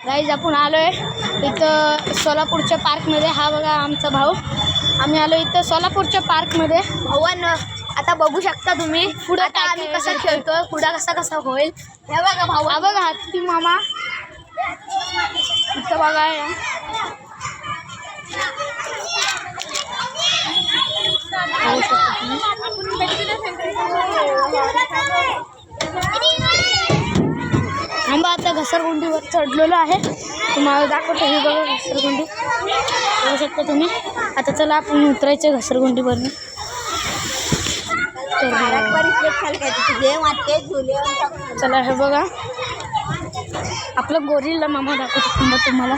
Guys आपण आलोय इथं सोलापूरच्या पार्कमध्ये. हा बघा आमचा भाऊ. आम्ही आलो इथं सोलापूरच्या पार्कमध्ये. भावांनो आता बघू शकता तुम्ही पुढं आता आम्ही कसं खेळतोय, पुढं कसा होईल हे बघा भाऊ. हा बघा हत्ती मामा इथं बघा. आंबा आता घसरगुंडीवर चढलेलो आहे. तुम्हाला दाखवतो. हे बघा घसरगुंडी बघू शकता तुम्ही. आता चला आपण उतरायचं घसरगुंडीवरून. चला हे बघा आपलं गोरिल्ला मामा दाखवतो तुम्हाला.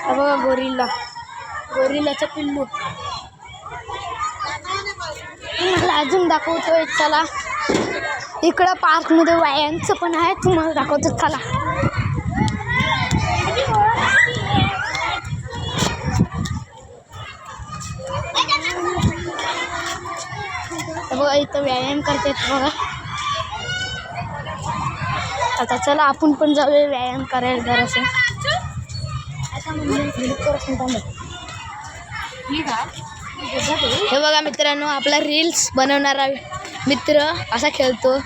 हे बघा गोरिल्लाचं पिल्लू तुम्हाला अजून दाखवतोय. चला इकडं पार्कमध्ये व्यायामचं पण आहे, तुम्हाला दाखवतो. चला बघा इथं व्यायाम करतात बघा. आता चला आपण पण जाऊया व्यायाम करायला जरासं. हे बघा मित्रांनो आपला रील्स बनवणारा मित्र असा खेळतो.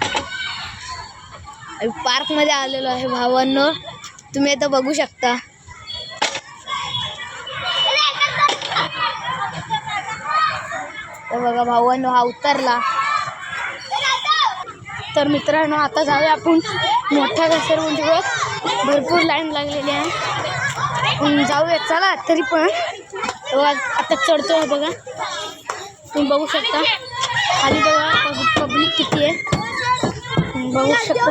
पार्कमध्ये आलेलो आहे भावांनो, तुम्ही आता बघू शकता. तर बघा भावांनो हा उतरला. तर मित्रांनो आता जाऊया आपण मोठ्या घसरगुंडीवर. भरपूर लाईन लागलेली आहे, आपण जाऊया चला. तरी पण आता चढतोय बघा, तुम्ही बघू शकता. खाली बघा पब्लिक किती आहे बघू शकता.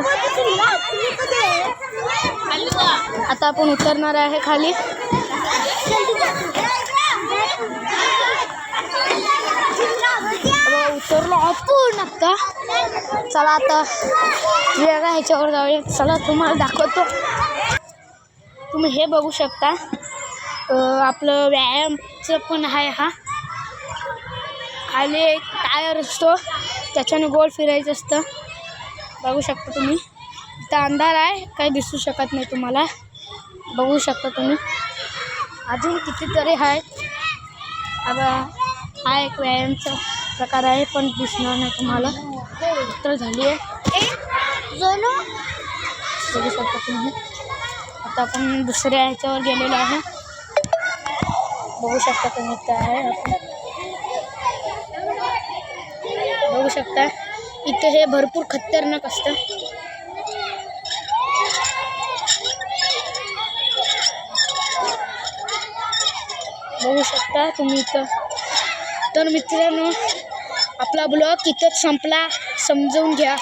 आता आपण उतरणार आहे खाली. उतरलो आपण आता. चला आता वेगळ्या ह्याच्यावर जाऊया. चला तुम्हाला दाखवतो. तुम्ही हे बघू शकता आपलं व्यायामचं पण आहे. हा खाली एक टायर असतो, त्याच्याने गोल फिरायचं असतं. बघू शकता तुम्ही. इथं अंधार आहे, काही दिसू शकत नाही तुम्हाला. बघू शकता तुम्ही. अजून कितीतरी आहेत. आता हा एक व्यायामचा प्रकार आहे, पण दिसणार नाही तुम्हाला. तर झाली आहे बघू शकता तुम्ही. आता आपण दुसऱ्या ह्याच्यावर गेलेलो आहे. बघू शकता तुम्ही. इथं आहे आपण बघू शकता. इथे हे भरपूर खतरनाक असतं. बघू शकता तुम्ही इथं. तर मित्रांनो आपला ब्लॉग इथंच संपला, समजून घ्या.